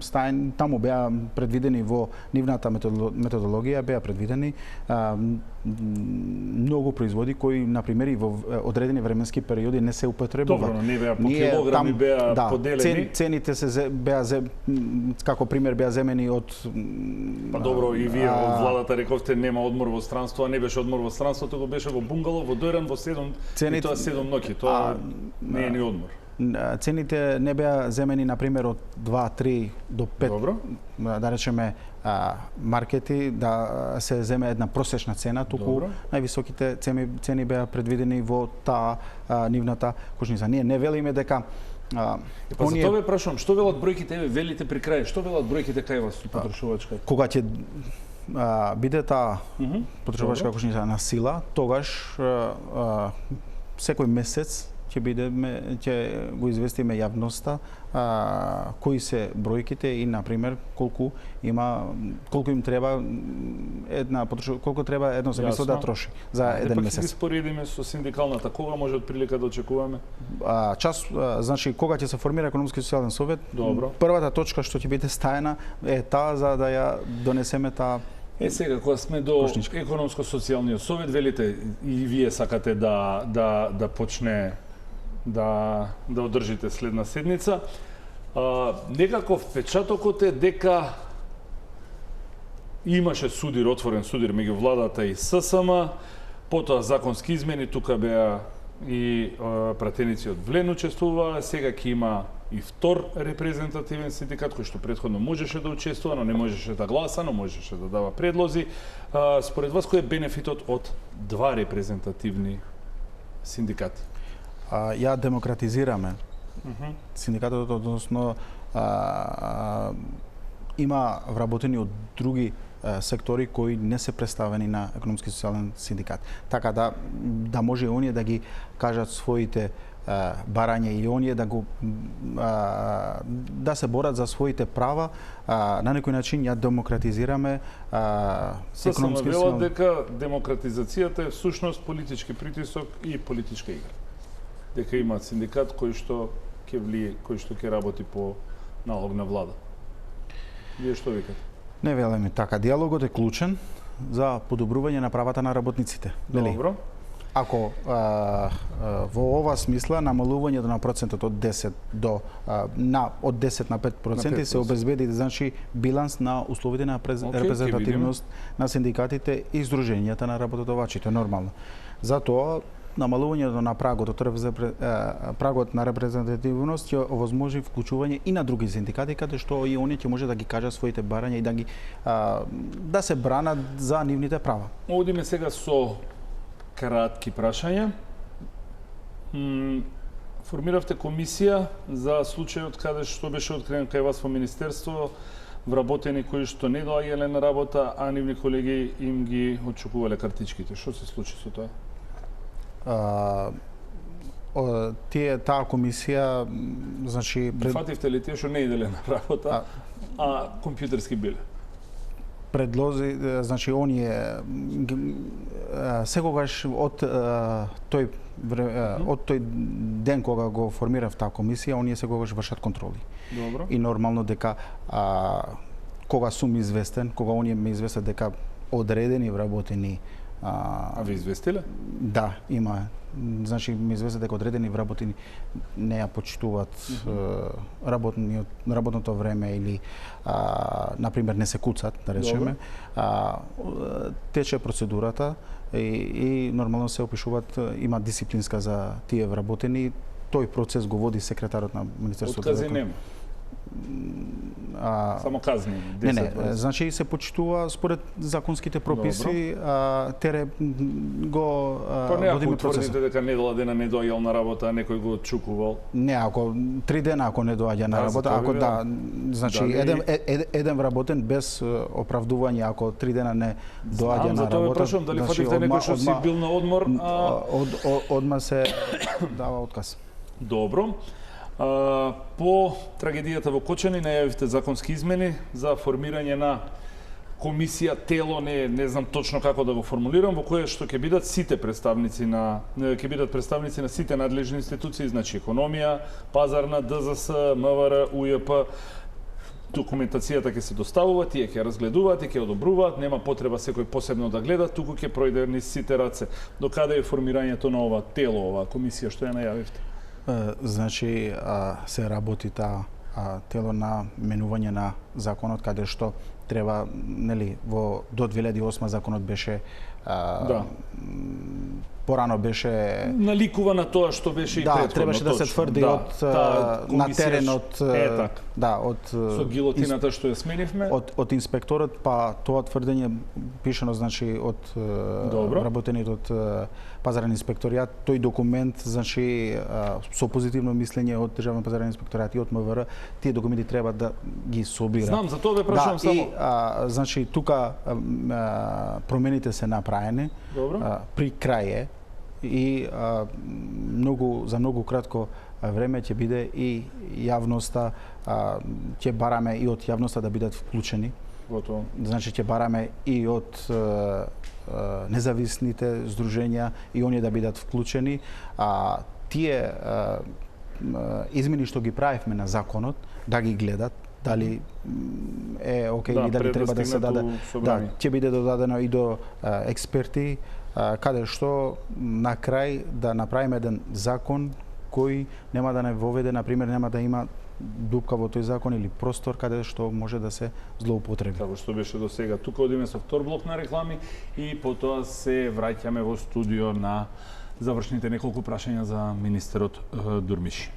стаен, таму беа предвидени во нивната методологија, беа предвидени многу производи кои, например, и во одредени временски периоди не се употребуваат. Добро, не беа по килограми, беа поделени. Цените се беа како пример беа земени од Па добро, и вие од владата рековте нема одмор во странство, а не беше одмор во странство, тоа беше во бунгало, во дојран во 7, и тоа 7 ноќи, тоа не е ни одмор. Цените не беа земени, например, од 2, 3 до 5, добро, да речеме, маркети, да се земе една просечна цена, туку највисоките цени беа предвидени во таа нивната кошница. Ние не велиме дека за тоа ве прашувам, што велат бројките, еве велите при крај, што велат бројките кај вас потрошувачка? Кога ќе биде таа потрошувачка кошница на сила, тогаш секој месец ќе го известиме јавноста кои се бројките и, например, колку им треба колку треба едно семејство да троши за еден месец. Пак ги споредиме со синдикалната, кога може од прилика да очекуваме? Значи, кога ќе се формира економски и социјален совет, добро, првата точка што ќе биде стаена е таа за да ја донесеме таа. Сега, кога сме до економско-социјалниот совет, велите и вие сакате да почне да одржите следна седница. Некако впечатокот е дека имаше судир, отворен судир меѓу владата и ССМ, потоа законски измени, тука беа и пратеници од Влен учествуваа, сега ќе има и втор репрезентативен синдикат кој што претходно можеше да учествува, но не можеше да гласа, но можеше да дава предлози. Според вас кој е бенефитот од два репрезентативни синдикати? Ја демократизираме синдикатот, односно има вработени од други сектори кои не се представени на економски и социјален синдикат. Така да може оние да ги кажат своите барања и оние да се борат за своите права, на некој начин ја демократизираме економски и социјален. Дека демократизацијата е всушност политички притисок и политичка игра. Дека имаат синдикат кој што ќе влие, кој што ќе работи по налог на влада. Вие што викате? Не велиме така. Диалогот е клучен за подобрување на правата на работниците. Добро. Ако во ова смисла намалувањето на процентот од 10 на 5% се обезбеди, значи биланс на условите на репрезентативност на синдикатите и здруженијата на работодавачите, нормално. Затоа намалувањето на прагот на репрезентативност ќе овозможи вклучување и на други синдикати, каде што и оние ќе може да ги кажат своите барања и да се бранат за нивните права. Одиме сега со кратки прашања. Формиравте комисија за случајот каде што беше откриен кај вас во министерство вработени кои што не доаѓале на работа, а нивни колеги им ги отчукувале картичките. Што се случи со тоа? таа комисија, значи фативте ли тие што не иделе на работа, а компјутерски биле? Предлози, значи оние секогаш од тој ден кога го формирав таа комисија, оние секогаш вршат контроли. Добро. И нормално дека кога сум известен, кога оние ме известат дека одредени вработени ви известиле? Да, има. Значи ми известат дека одредени вработени не ја почитуваат работното време или на пример не се куцат, да речеме. Тече процедурата и нормално се опишуваат, има дисциплинска за тие вработени. Тој процес го води секретарот на Министерството. Откази нема. Само казни. Не, значи се почитува според законските прописи, тере го водиме процесот. Тврдите дека недела дена не доаѓал на работа, а некој го отчукувал? Не, ако 3 дена ако не доаѓа на работа, ако значи еден вработен без оправдување, ако 3 дена не доаѓа на работа. Затоа прашувам дали фативте некој што си бил на одмор, одма се дава отказ. Добро. По трагедијата во Кочани најавивте законски измени за формирање на комисија, тело, не знам точно како да го формулирам, во кое што ќе бидат сите представници на сите надлежни институции, значи економија, пазарна, ДЗС, МВР, УЈП. Документацијата ќе се доставува, тие ќе разгледуваат и ќе одобруваат, нема потреба секој посебно да гледа, туку ќе пројде низ сите раце. До каде е формирањето на ова тело, ова комисија што ја најавивте? Значи се работи таа тело на менување на законот, каде што треба, нели, до 2008 законот беше порано беше наликува на тоа што беше и претходно. Требаше да се тврди од на теренот, од со гилотината што ја сменивме, од инспекторот, па тоа тврдење пишано, значи од работените од пазарен инспекторијат, тој документ, значи со позитивно мислење од државен пазарен инспекторијат и од МВР, тие документи треба да ги собират. Знам, за тоа ве прашувам само. И значи тука промените се направени при крај и за многу кратко време ќе биде и јавноста, ќе бараме и од јавноста да бидат вклучени. Готово. Значи ќе бараме и од независните здруженја и оние да бидат вклучени. Тие измени што ги правивме на законот, да ги гледат, дали е окей или дали треба да се даде. Ќе биде додадено и до експерти, каде што на крај да направиме еден закон кој нема да не воведе, например, нема да има дупка во тој закон или простор каде што може да се злоупотреби. Како што беше до сега. Тука одиме со втор блок на реклами и потоа се враќаме во студио на завршните неколку прашања за министерот Дурмиши.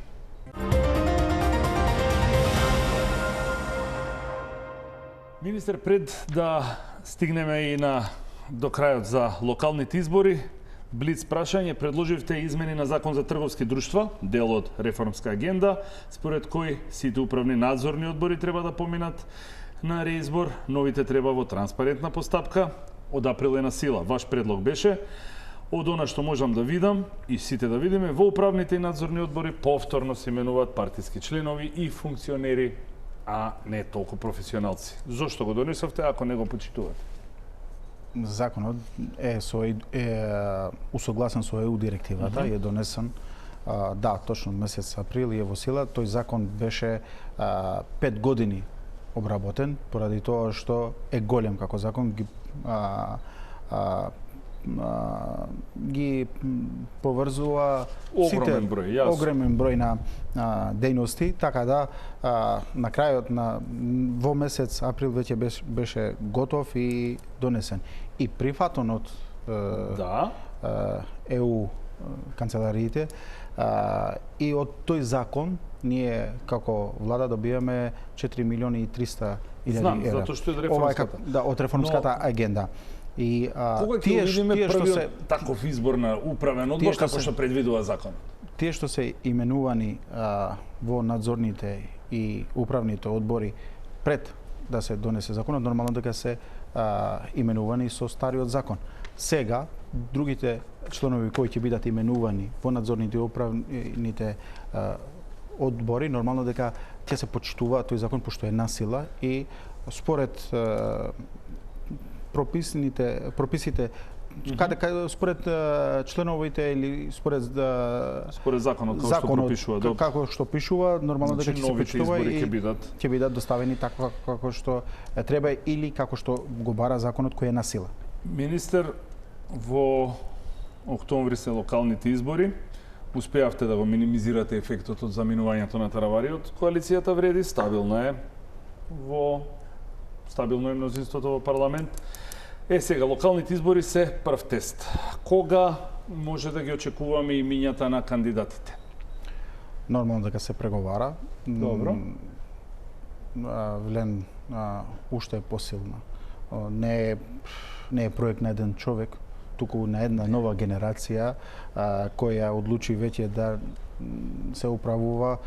Министер, пред да стигнеме и до крајот за локалните избори, блиц прашање, предложивте измени на Закон за трговски друштва, дел од реформска агенда, според кој сите управни надзорни одбори треба да поминат на реизбор, новите треба во транспарентна постапка, од април е на сила. Ваш предлог беше, од она што можам да видам и сите да видиме, во управните и надзорни одбори повторно се именуваат партиски членови и функционери, а не толку професионалци. Зошто го донесовте ако не го почитувате? Законот е усогласен со ЕУ директивата и е донесен точно месец април и е во сила. Тој закон беше 5 години обработен поради тоа што е голем како закон, ги поврзува сите огромен број на дејности, така да на крајот во месец април веќе беше готов и донесен. И прифатен од ЕУ канцелариите и од тој закон ние како влада добиваме 4 милиони и 300 илјади евра. Затоа што е реформската. Од реформската агенда. И кога ќе видиме првиот таков избор на управен одбор како што предвидува законот? Тие што се именувани во надзорните и управните одбори пред да се донесе законот, нормално дека се именувани со стариот закон. Сега другите членови кои ќе бидат именувани во надзорните управните одбори, нормално дека ќе се почитува тој закон пошто е на сила и според прописите според членовите или според законот како што пишува, нормално дека ќе се почитува и ќе бидат доставени така како што треба или како што го бара законот кој е на сила. Министер, во октомври се локалните избори. Успеавте да го минимизирате ефектот од заминувањето на таравариот. Коалицијата вреди, стабилно е мнозинството во парламент. Сега, локалните избори се прв тест. Кога може да ги очекуваме имињата на кандидатите? Нормално дека се преговара. Добро. Влен уште е посилна. Не е проект на еден човек, туку на една нова генерација која одлучи веќе да се управува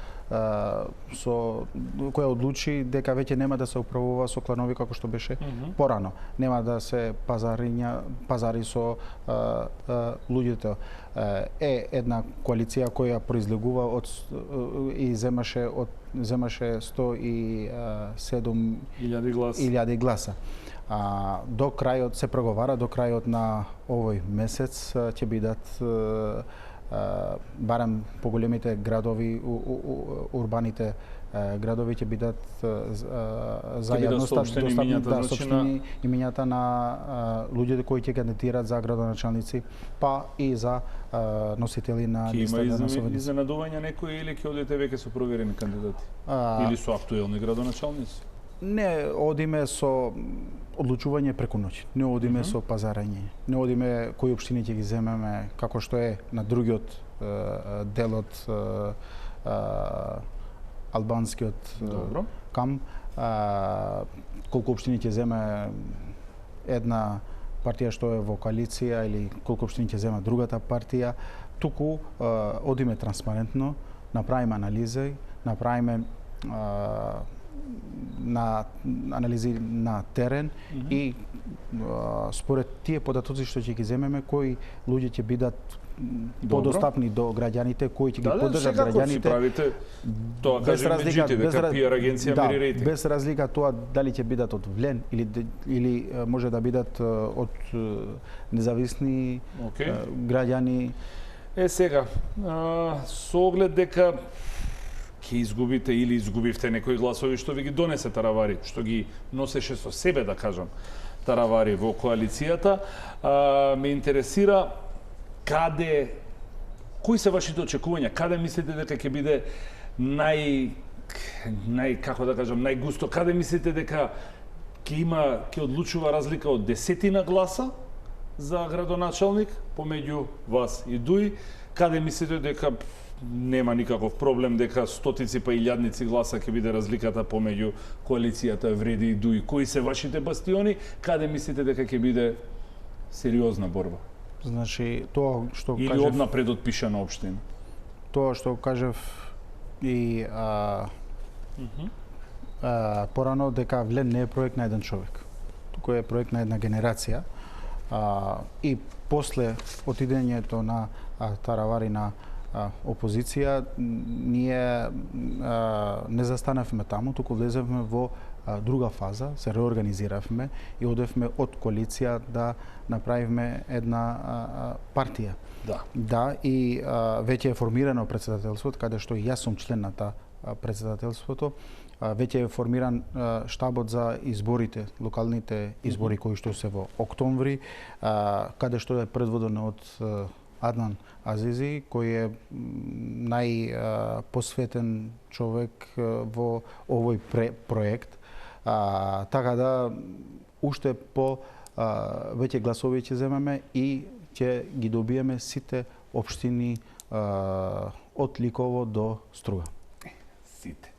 која одлучи дека веќе нема да се управува со кланови како што беше порано. Нема да се пазари со луѓето. Е една коалиција која произлегува и земаше 107.000 гласа. До крајот се преговара, до крајот на овој месец ќе бидат барем поголемите градови, урбаните градови ќе бидат за јавноста достапни имињата на луѓето кои ќе кандидатираат за градоначалници, па и за носители на листа на собственици. Има изненадување некои или ќе одите веќе со проверени кандидати? Или со актуелни градоначалници? Не одиме со одлучување преку ноќ. Не одиме со пазарање. Не одиме кои општини ќе ги земеме, како што е на другиот дел од албанскиот кам. Колку општини ќе земе една партија што е во коалиција или колку општини ќе земе другата партија. Туку одиме транспарентно, направиме анализи, направиме на анализи на терен и според тие податоци што ќе ги земеме, кои луѓе ќе бидат подостапни до граѓаните, кои ќе ги поддржат граѓаните. Правите тоа, кажем, джите, дека PR агенција мери рейтинг. Без разлика тоа дали ќе бидат од Влен или може да бидат од независни граѓани. Сега, со оглед дека ќе изгубите или изгубивте некои гласови што ви ги донесе таравари, што ги носеше со себе, да кажам, таравари во коалицијата, ме интересира кои се вашите очекувања, каде мислите дека ќе биде како да кажам, најгусто, каде мислите дека ќе одлучува разлика од 10 гласа за градоначалник помеѓу вас и Дуи, каде мислите дека нема никаков проблем, дека стотици па илјадници гласа ќе биде разликата помеѓу коалицијата Вреди и Дуи? Кои се вашите бастиони? Каде мислите дека ќе биде сериозна борба? Значи, тоа што кажев... Или однапред отпишана општина? Тоа што кажев и порано, дека Влен не е проект на еден човек. Туку е проект на една генерација. И после отидењето на таравари на опозиција, ние не застанавме таму, туку влезевме во друга фаза, се реорганизиравме и одевме од коалиција да направиме една партија. Да, и веќе е формирано претседателството, каде што и јас сум член на претседателството. Веќе е формиран штабот за изборите, локалните избори кои што се во октомври, каде што е предводен од Аднан Азизи, кој е најпосветен човек во овој проект. Така да, уште по веќе гласови ќе земеме и ќе ги добиеме сите општини од Ликово до Струга. Сите.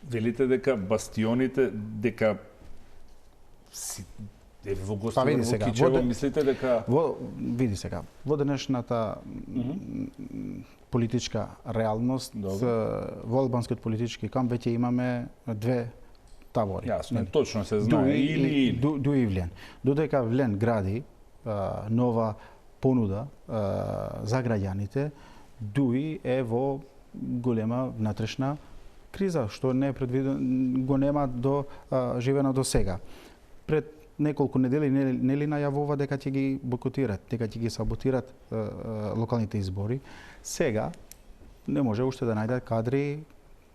Велите дека бастионите, дека во гостување во Кичево, мислите дека... Види сега, во денешната политичка реалност, во албанскиот политички камп веќе имаме две тавори. Јасно, точно се знае или. Дуи Влен. Додека Влен гради нова понуда за граѓаните, Дуи е во голема внатрешна криза, што не е го нема живено до сега. Пред неколку недели нели најавува дека ќе ги бойкотират, дека ќе ги саботират локалните избори. Сега не може уште да најдат кадри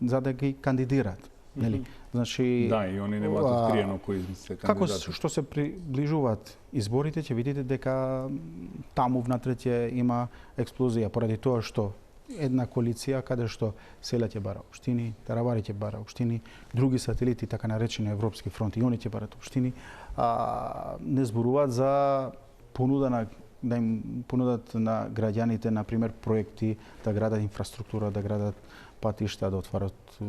за да ги кандидират. Нели? Значи, да, и они немаат откриено кои се кандидати. Како што се приближуваат изборите, ќе видите дека таму внатре ќе има експлозија поради тоа што една коалиција каде што Селја ќе бара општини, Тарабари ќе бара општини, други сателити, така наречени Европски фронт, и они ќе барат општини, не зборуваат за понуда да им понудат на граѓаните, например, проекти да градат инфраструктура, да градат патишта, да отварат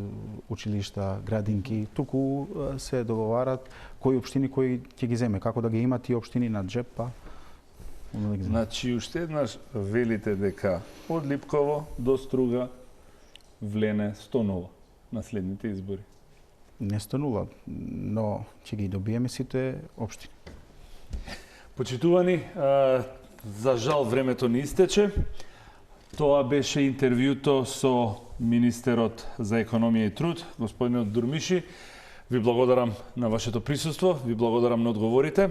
училишта, градинки, туку се договарат кои општини кои ќе ги земе, како да ги имат и општини на джеп, па. Значи, уште еднаш велите дека од Липково до Струга Влене 100-0 на следните избори. Не 100-0, но ќе ги добиеме сите општини. Почитувани, за жал времето не истече. Тоа беше интервјуто со министерот за економија и труд, господинот Дурмиши. Ви благодарам на вашето присуство, ви благодарам на одговорите.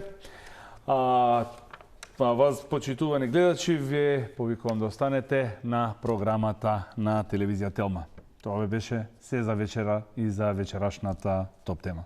Па вас, почитувани гледачи, вие повикувам да останете на програмата на телевизија Телма. Тоа беше се за вечера и за вечерашната топ тема.